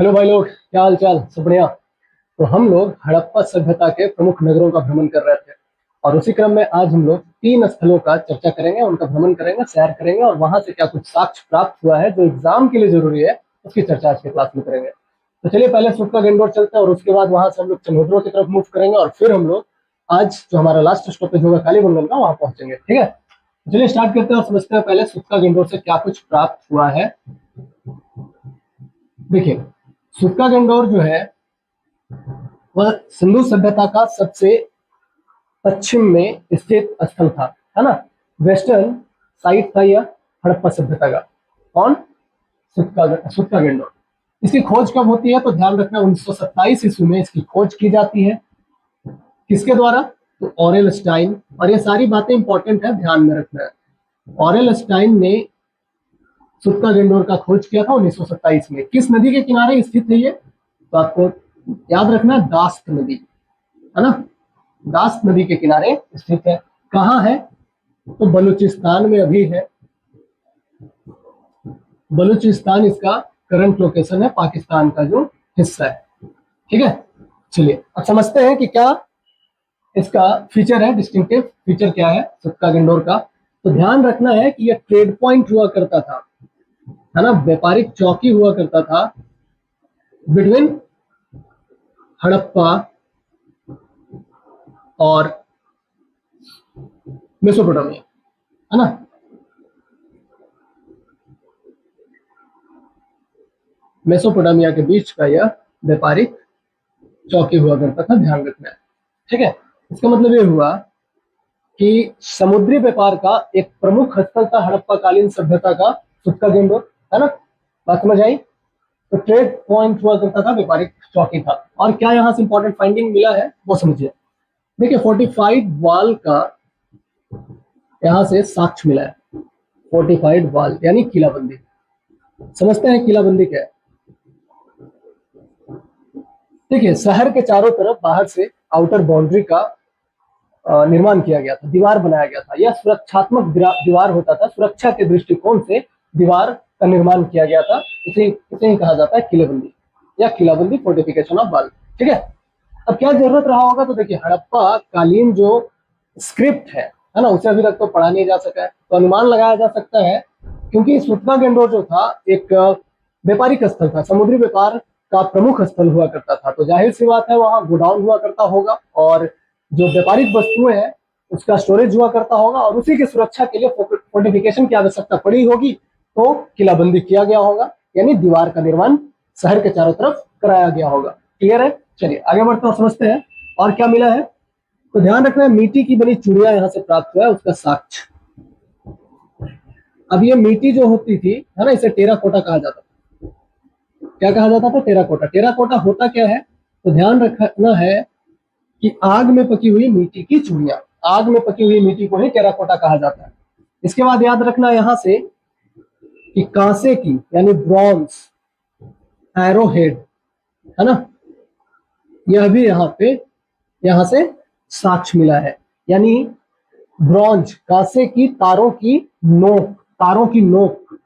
Hello भाई लोग, क्या हाल चाल? सब बढ़िया। तो हम लोग हड़प्पा सभ्यता के प्रमुख नगरों का भ्रमण कर रहे थे और उसी क्रम में आज हम लोग 3 स्थलों का चर्चा करेंगे, उनका भ्रमण करेंगे, सैर करेंगे और वहां से क्या कुछ साक्ष्य प्राप्त हुआ है जो एग्जाम के लिए जरूरी है उसकी चर्चा आज के क्लास में करेंगे। तो चलिए पहले सुक्का गेंडोर चलते हैं और उसके बाद वहां से हम लोग चंद्रोद्रो की तरफ मूव करेंगे और फिर हम लोग आज जो हमारा लास्ट स्टॉपेज होगा कालीबंगन का वहां पहुंचेंगे। ठीक है, चलिए स्टार्ट करते हैं और समझते हैं पहले सुक्का गेंडोर से क्या कुछ प्राप्त हुआ है। देखिए, सुक्का गेंडोर जो है वह सिंधु सभ्यता का सबसे पश्चिम में स्थित स्थल था, है ना। वेस्टर्न साइड था यह हड़प्पा सभ्यता का। कौन? सुक्का गेंडोर। इसकी खोज कब होती है? तो ध्यान रखना 1927 ईस्वी में इसकी खोज की जाती है। किसके द्वारा? तो ऑरेल स्टाइन। और ये सारी बातें इंपॉर्टेंट है, ध्यान में रखना है। ऑरेल स्टाइन ने सुक्का गेंडोर का खोज किया था 1927 में। किस नदी के किनारे स्थित है ये? तो आपको याद रखना, दास्त नदी, है ना। दास्त नदी के किनारे स्थित है। कहाँ है? तो बलूचिस्तान में अभी है। बलूचिस्तान इसका करंट लोकेशन है, पाकिस्तान का जो हिस्सा है। ठीक है, चलिए अब समझते हैं कि क्या इसका फीचर है, डिस्टिंक्टिव फीचर क्या है सुक्का गेंडोर का। तो ध्यान रखना है कि यह ट्रेड पॉइंट हुआ करता था, है ना, व्यापारिक चौकी हुआ करता था बिटवीन हड़प्पा और मेसोपोटामिया, है ना। मेसोपोटामिया के बीच का यह व्यापारिक चौकी हुआ करता था, ध्यान रखना है। ठीक है, इसका मतलब यह हुआ कि समुद्री व्यापार का एक प्रमुख स्थल था हड़प्पा कालीन सभ्यता का सुक्का गेंडोर, है ना। बात समझ आई? तो ट्रेड पॉइंट हुआ करता था, व्यापारिक चौकी था। और क्या यहाँ से इंपॉर्टेंट फाइंडिंग मिला है वो समझिए। देखिए, फोर्टिफाइड वॉल का यहां से साक्ष्य मिला है। फोर्टिफाइड वॉल यानी किलाबंदी। समझते हैं किलाबंदी क्या है। देखिए, शहर के चारों तरफ बाहर से आउटर बाउंड्री का निर्माण किया गया था, दीवार बनाया गया था। यह सुरक्षात्मक दीवार होता था, सुरक्षा के दृष्टिकोण से दीवार का निर्माण किया गया था। इसे ही कहा जाता है किलेबंदी या किलाबंदी, फोर्टिफिकेशन ऑफ वॉल। ठीक है, अब क्या जरूरत रहा होगा? तो देखिए, हड़प्पा कालीन जो स्क्रिप्ट है ना, उसे अभी तक तो पढ़ा नहीं जा सका है। तो अनुमान लगाया जा सकता है, क्योंकि सुक्का गेंडोर जो था एक व्यापारिक स्थल था, समुद्री व्यापार का प्रमुख स्थल हुआ करता था। तो जाहिर सी बात है वहां गोडाउन हुआ करता होगा और जो व्यापारिक वस्तुएं हैं उसका स्टोरेज हुआ करता होगा और उसी की सुरक्षा के लिए फोर्टिफिकेशन की आवश्यकता पड़ी होगी। तो किलाबंदी किया गया होगा, यानी दीवार का निर्माण शहर के चारों तरफ कराया गया होगा। क्लियर है? चलिए आगे बढ़ते हैं, समझते हैं और क्या मिला है। तो ध्यान रखना है, मिट्टी की बनी चूड़ियां यहाँ से प्राप्त हुआ है, उसका साक्ष्य। अब ये मिट्टी जो होती थी, है ना, इसे टेराकोटा कहा जाता था। क्या कहा जाता था? टेराकोटा। टेराकोटा होता क्या है? तो ध्यान रखना है कि आग में पकी हुई मिट्टी की चूड़ियां, आग में पकी हुई मिट्टी को ही टेराकोटा कहा जाता है। इसके बाद याद रखना यहां से कि कांसे की यानी ब्रॉन्ज एरोहेड, है ना, यह भी यहां से साक्ष्य मिला है। यानी ब्रॉन्ज, कांसे की तारों की नोक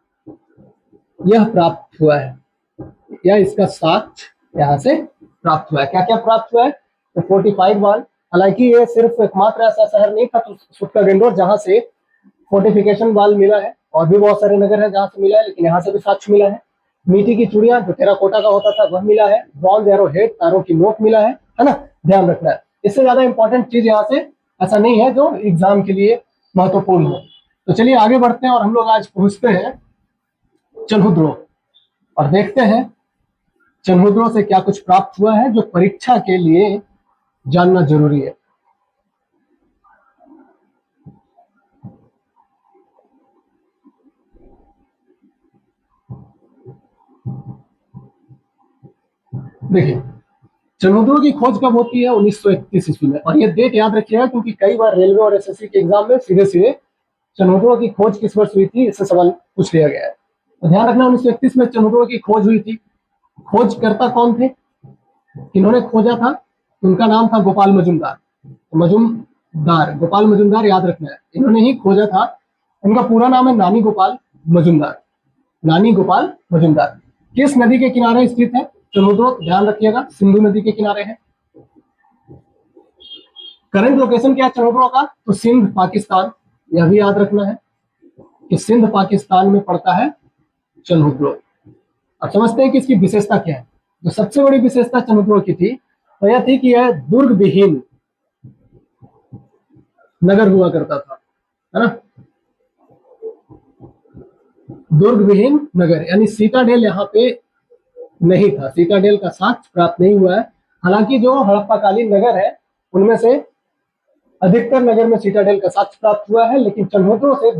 यह प्राप्त हुआ है, या इसका साक्ष्य यहां से प्राप्त हुआ है। क्या क्या प्राप्त हुआ है? तो फोर्टिफाइड वॉल। हालांकि ये सिर्फ एकमात्र ऐसा शहर नहीं था तो सुक्का गेंडोर जहां से फोर्टिफिकेशन वॉल मिला है, और भी बहुत सारे नगर है जहां से मिला है, लेकिन यहाँ से भी साक्ष्य मिला है। मिट्टी की चूड़ियां जो टेराकोटा का होता था वह मिला है। ब्रॉन्ज एरोहेड, तारों की नोक मिला है ना। ध्यान रखना है, इससे ज्यादा इंपॉर्टेंट चीज यहाँ से ऐसा नहीं है जो एग्जाम के लिए महत्वपूर्ण हो। तो चलिए आगे बढ़ते हैं और हम लोग आज पहुंचते हैं चन्हुद्रो और देखते हैं चन्हुद्रो से क्या कुछ प्राप्त हुआ है जो परीक्षा के लिए जानना जरूरी है। देखिए, चन्हुद्रो की खोज कब होती है? 1931 ईस्वी में। और ये डेट याद रखिएगा क्योंकि कई बार रेलवे और एसएससी के एग्जाम में सीधे सीधे चन्हुद्रो की खोज किस वर्ष हुई थी इससे सवाल पूछ लिया गया है। तो ध्यान रखना, 1931 में चन्हुद्रो की खोज हुई थी। खोजकर्ता कौन थे? इन्होंने खोजा था, उनका नाम था गोपाल मजुमदार। गोपाल मजुमदार याद रखना है, इन्होंने ही खोजा था। इनका पूरा नाम है नानी गोपाल मजुमदार। नानी गोपाल मजुमदार किस नदी के किनारे स्थित है? चंद्रद्रोह ध्यान रखिएगा सिंधु नदी के किनारे है। करंट लोकेशन क्या है चंद्रद्रोह का, तो सिंध पाकिस्तान, यह भी याद रखना है कि सिंध पाकिस्तान में पड़ता है चंद्रद्रोह। अब समझते हैं कि इसकी विशेषता क्या है। जो सबसे बड़ी विशेषता चंद्रद्रोह की थी तो यह थी कि यह दुर्ग विहीन नगर हुआ करता था, है ना, दुर्ग विहीन नगर, यानी सीताडेल यहाँ पे नहीं था, सीताडेल का साक्ष्य प्राप्त नहीं हुआ है। हालांकि जो हड़प्पाकालीन नगर है उनमें से अधिकतर नगर में सीताडेल का साक्ष्य प्राप्त हुआ है, लेकिन चंद्रद्रोह से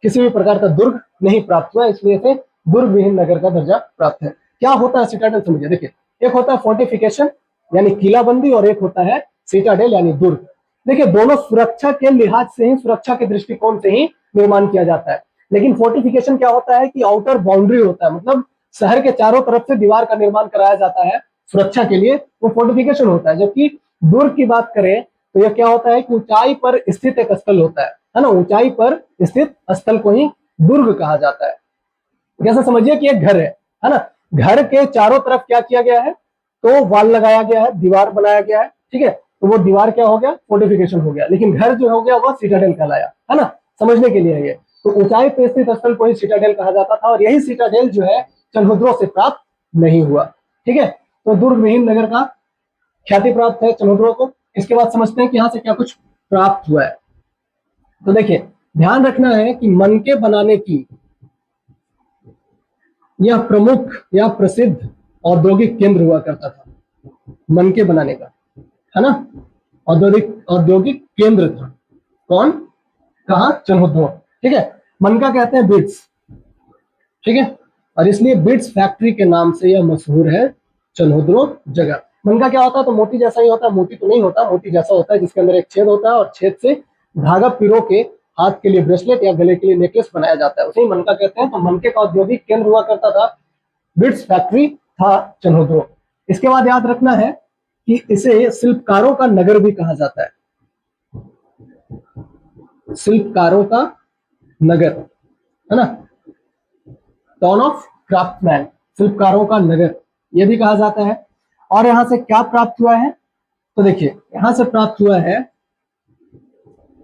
किसी भी प्रकार का दुर्ग नहीं प्राप्त हुआ, इसलिए से दुर्ग विहीन नगर का दर्जा प्राप्त है। क्या होता है सीताडेल, समझिए। देखिए, एक होता है फोर्टिफिकेशन यानी किलाबंदी, और एक होता है सीताडेल यानी दुर्ग। देखिए, दोनों सुरक्षा के लिहाज से ही, सुरक्षा के दृष्टिकोण से ही निर्माण किया जाता है। लेकिन फोर्टिफिकेशन क्या होता है कि आउटर बाउंड्री होता है, मतलब शहर के चारों तरफ से दीवार का निर्माण कराया जाता है सुरक्षा के लिए, वो फोर्टिफिकेशन होता है। जबकि दुर्ग की बात करें तो यह क्या होता है कि ऊंचाई पर स्थित एक स्थल होता है ना, ऊंचाई पर स्थित स्थल को ही दुर्ग कहा जाता है। जैसा समझिए कि एक घर है ना, घर के चारों तरफ क्या किया गया है, तो वॉल लगाया गया है, दीवार बनाया गया है, ठीक है, तो वो दीवार क्या हो गया, फोर्टिफिकेशन हो गया। लेकिन घर जो हो गया वह सीटाडेल कहलाया, है ना, समझने के लिए ये। तो ऊंचाई पर स्थित स्थल को ही सीटाडेल कहा जाता था, और यही सीटाडेल जो है चंद्रद्रोह से प्राप्त नहीं हुआ, ठीक है। तो दुर्ग विहीन नगर का ख्याति प्राप्त है चंद्रद्रोह को। इसके बाद समझते हैं कि यहाँ से क्या कुछ प्राप्त हुआ है। तो देखिए, ध्यान रखना है कि मनके बनाने की यह प्रमुख या प्रसिद्ध औद्योगिक केंद्र हुआ करता था, मनके बनाने का, है ना, औद्योगिक केंद्र था। कौन, कहा, चंद्रद्रोह, ठीक है। मनका कहते हैं बिट्स, ठीक है, और इसलिए बिट्स फैक्ट्री के नाम से यह मशहूर है चंद्रद्रोह जगह। मनका क्या होता है, तो मोती जैसा ही होता है, मोती तो नहीं होता, मोती जैसा होता है जिसके अंदर एक छेद होता है, और छेद से धागा पिरो के हाथ के लिए ब्रेसलेट या गले के लिए नेकलेस बनाया जाता है, उसे ही मनका कहते हैं। तो मनके का औद्योगिक केंद्र हुआ करता था, बिट्स फैक्ट्री था चंद्रद्रोह। इसके बाद याद रखना है कि इसे शिल्पकारों का नगर भी कहा जाता है, शिल्पकारों का नगर, है ना, टाउन ऑफ क्राफ्टमैन, शिल्पकारों का नगर यह भी कहा जाता है। और यहां से क्या प्राप्त हुआ है, तो देखिए यहां से प्राप्त हुआ है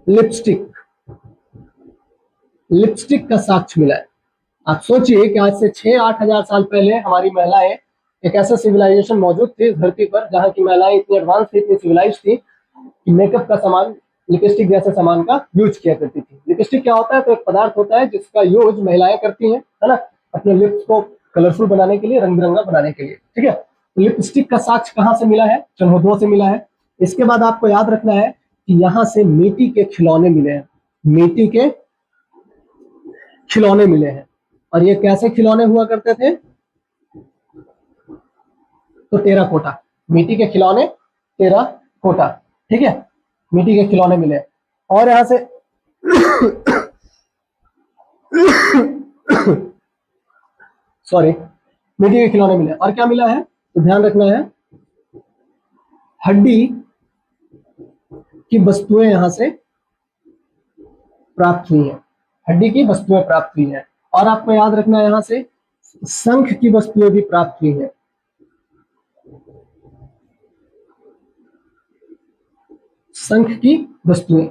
लिपस्टिक, लिपस्टिक का साक्ष्य मिला है। आप सोचिए कि आज से 6-8 हजार साल पहले हमारी महिलाएं, एक ऐसा सिविलाइजेशन मौजूद थी इस धरती पर जहां की महिलाएं इतनी एडवांस थी, इतनी सिविलाइज थी कि मेकअप का सामान, लिपस्टिक जैसे सामान का यूज किया करती थी। लिपस्टिक क्या होता है, तो एक पदार्थ होता है जिसका यूज महिलाएं करती हैं, है ना, अपने लिप्स को कलरफुल बनाने के लिए, रंग बिरंगा बनाने के लिए, ठीक है। लिपस्टिक का साक्ष्य कहां से मिला है, चंद्रद्रोह से मिला है। इसके बाद आपको याद रखना है कि यहां से मिट्टी के खिलौने मिले हैं, मिट्टी के खिलौने मिले हैं। और ये कैसे खिलौने हुआ करते थे, तो टेराकोटा, मिट्टी के खिलौने टेराकोटा, ठीक है, मिट्टी के खिलौने मिले। और यहां से सॉरी, मिट्टी के खिलौने मिले। और क्या मिला है, तो ध्यान रखना है, हड्डी की वस्तुएं यहां से प्राप्त हुई हैं, हड्डी की वस्तुएं प्राप्त हुई हैं। और आपको याद रखना है, यहां से शंख की वस्तुएं भी प्राप्त हुई हैं, शंख की वस्तुएं।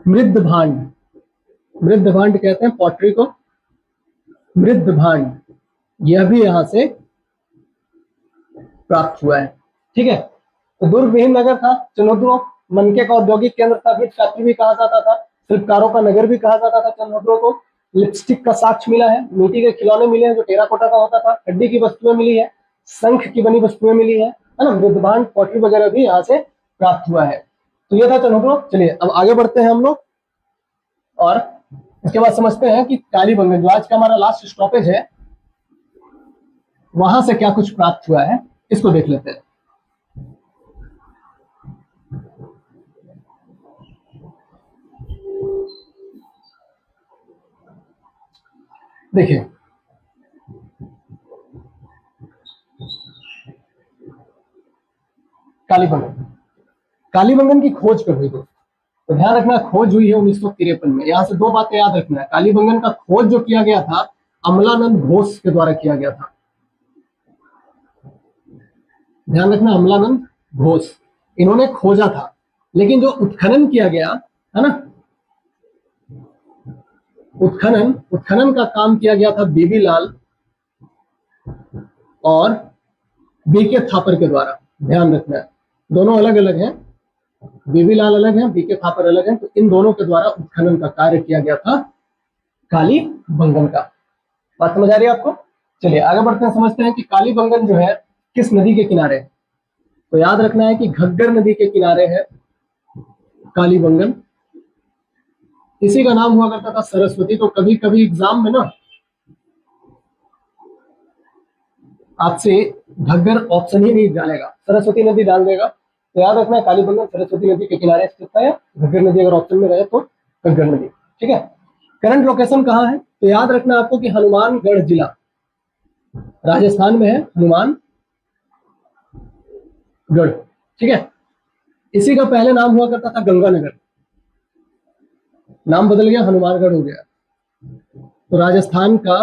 मृद भांड, मृद भांड कहते हैं पॉटरी को, मृद भांड, यह भी यहां से प्राप्त हुआ है, ठीक है। तो दुर्ग विहीन नगर था चंद्रद्रोह, मनके का औद्योगिक केंद्र था, बिट्स फैक्ट्री भी कहा जाता था, शिल्पकारों का नगर भी कहा जाता था चंद्रद्रोह को। लिपस्टिक का साक्ष्य मिला है, मिट्टी के खिलौने मिले हैं जो टेराकोटा का होता था, हड्डी की वस्तुएं मिली है, शंख की बनी वस्तुएं मिली है ना, मृदभांड, पॉटरी वगैरह भी यहाँ से प्राप्त हुआ है। तो ये था चंद्रद्रोह। चलिए अब आगे बढ़ते हैं हम लोग, और इसके बाद समझते हैं कि कालीबंगन, जो आज का हमारा लास्ट स्टॉपेज है, वहां से क्या कुछ प्राप्त हुआ है, इसको देख लेते हैं। देखिए, कालीबंगन, कालीबंगन की खोज कब हुई, तो ध्यान रखना खोज हुई है 1953 में। यहां से दो बातें याद रखना है, कालीबंगन का खोज जो किया गया था अमलानंद घोष के द्वारा किया गया था, ध्यान रखना, अमलानंद घोष, इन्होंने खोजा था, लेकिन जो उत्खनन किया गया है ना, उत्खनन का काम किया गया था बीबी लाल और बीके थापर के द्वारा। ध्यान रखना है, दोनों अलग अलग हैं, बीबी लाल अलग हैं, बीके थापर अलग हैं, तो इन दोनों के द्वारा उत्खनन का कार्य किया गया था कालीबंगन का। बात समझ आ रही है आपको? चलिए आगे बढ़ते हैं, समझते हैं कि कालीबंगन जो है किस नदी के किनारे है। तो याद रखना है कि घग्गर नदी के किनारे है कालीबंगन। इसी का नाम हुआ करता था सरस्वती। तो कभी कभी एग्जाम में ना आपसे घग्गर ऑप्शन ही नहीं डालेगा, सरस्वती नदी डाल देगा। तो याद रखना है कालीबंगन सरस्वती नदी के किनारे स्थित है, या घग्गर नदी अगर ऑप्शन में रहे तो घग्गर नदी। ठीक है, करंट लोकेशन कहाँ है? तो याद रखना आपको कि हनुमानगढ़ जिला राजस्थान में है, हनुमानगढ़। ठीक है, इसी का पहले नाम हुआ करता था गंगानगर, नाम बदल गया, हनुमानगढ़ हो गया। तो राजस्थान का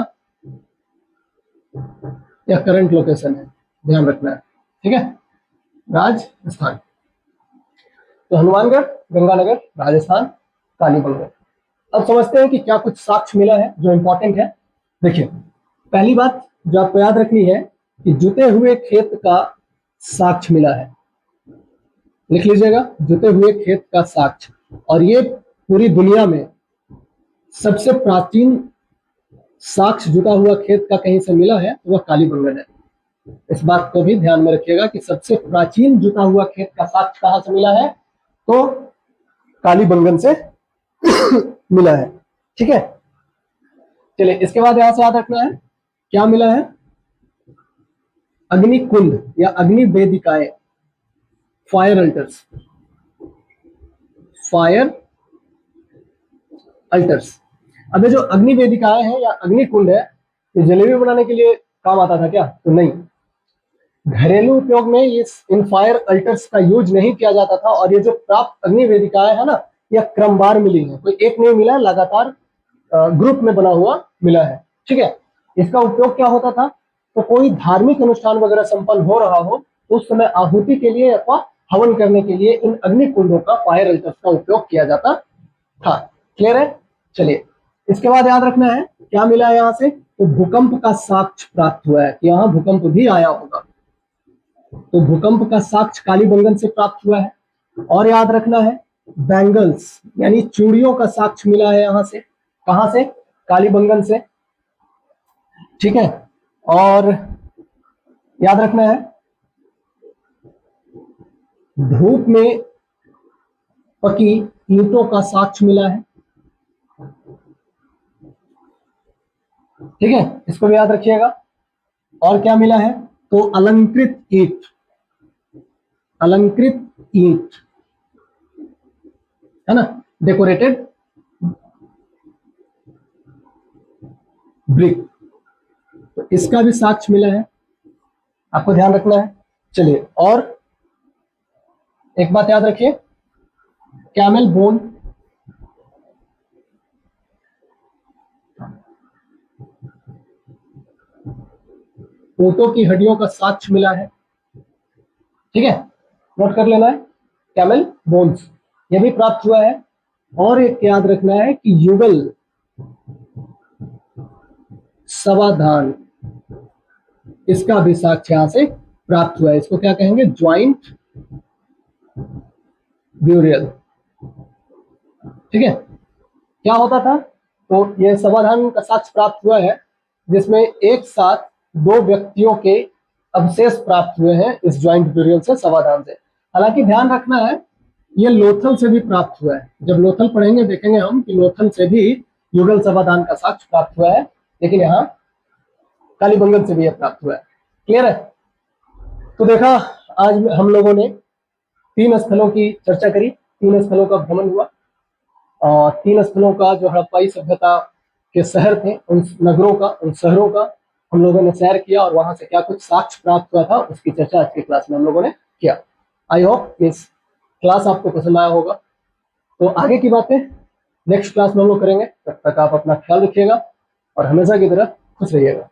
यह करंट लोकेशन है, ध्यान रखना है। ठीक है, राजस्थान। तो हनुमानगढ़, गंगानगर, राजस्थान, कालीबंगन। अब समझते हैं कि क्या कुछ साक्ष्य मिला है जो इंपॉर्टेंट है। देखिए, पहली बात जो आपको याद रखनी है कि जुते हुए खेत का साक्ष्य मिला है। लिख लीजिएगा, जुते हुए खेत का साक्ष्य। और ये पूरी दुनिया में सबसे प्राचीन साक्ष्य जुटा हुआ खेत का कहीं से मिला है तो वह कालीबंगन है। इस बात को भी ध्यान में रखिएगा कि सबसे प्राचीन जुटा हुआ खेत का साक्ष्य कहां से मिला है, तो कालीबंगन से मिला है। ठीक है, चलिए इसके बाद यहां से याद रखना है क्या मिला है, अग्निकुंड या अग्नि वेदिकाएं, फायर अल्टर्स, फायर अल्टर्स। अब ये जो अग्नि वेदिकाएं हैं या अग्निकुंड है, ये जलेबी बनाने के लिए काम आता था क्या? तो नहीं, घरेलू उपयोग में इन फायर अल्टर्स का यूज नहीं किया जाता था। और ये जो प्राप्त अग्नि वेदिकाएं है ना, यह क्रमवार मिली है, कोई एक नहीं मिला, लगातार ग्रुप में बना हुआ मिला है। ठीक है, इसका उपयोग क्या होता था? तो कोई धार्मिक अनुष्ठान वगैरह संपन्न हो रहा हो तो उस समय आहुति के लिए अथवा हवन करने के लिए इन अग्निकुंडों का, फायर अल्टर्स का उपयोग किया जाता था। क्लियर है? चलिए इसके बाद याद रखना है क्या मिला है यहाँ से, तो भूकंप का साक्ष्य प्राप्त हुआ है कि यहाँ भूकंप भी आया होगा। तो भूकंप का साक्ष्य कालीबंगन से प्राप्त हुआ है। और याद रखना है बैंगल्स यानी चूड़ियों का साक्ष्य मिला है यहाँ से, कहां से? कालीबंगन से। ठीक है, और याद रखना है धूप में पकी ईंटों का साक्ष्य मिला है। ठीक है, इसको भी याद रखिएगा। और क्या मिला है? तो अलंकृत ईंट, अलंकृत ईंट है ना, डेकोरेटेड ब्रिक, तो इसका भी साक्ष्य मिला है, आपको ध्यान रखना है। चलिए, और एक बात याद रखिए, कैमल बोन, ऊंटों की हड्डियों का साक्ष्य मिला है। ठीक है, नोट कर लेना है, कैमल बोन्स यह भी प्राप्त हुआ है। और एक याद रखना है कि युगल समाधान, इसका भी साक्ष्य यहां से प्राप्त हुआ है। इसको क्या कहेंगे? Joint burial. ठीक है, क्या होता था? तो यह समाधान का साक्ष्य प्राप्त हुआ है जिसमें एक साथ दो व्यक्तियों के अवशेष प्राप्त हुए हैं इस ज्वाइंट ब्यूरियल से, समाधान से। हालांकि ध्यान रखना है ये लोथल से भी प्राप्त हुआ है। जब लोथल पढ़ेंगे देखेंगे हम कि लोथल से भी युगल समाधान का साक्ष्य प्राप्त हुआ है, लेकिन यहाँ कालीबंगन से भी यह प्राप्त हुआ है। क्लियर है? तो देखा, आज हम लोगों ने 3 स्थलों की चर्चा करी, 3 स्थलों का भ्रमण हुआ, और 3 स्थलों का जो हड़प्पाई सभ्यता के शहर थे, उन नगरों का, उन शहरों का हम लोगों ने सैर किया, और वहां से क्या कुछ साक्ष्य प्राप्त हुआ था उसकी चर्चा आज की क्लास में हम लोगों ने किया। आई होप इस क्लास आपको पसंद आया होगा। तो आगे की बातें नेक्स्ट क्लास में हम लोग करेंगे। तब तक आप अपना ख्याल रखिएगा और हमेशा की तरह खुश रहिएगा।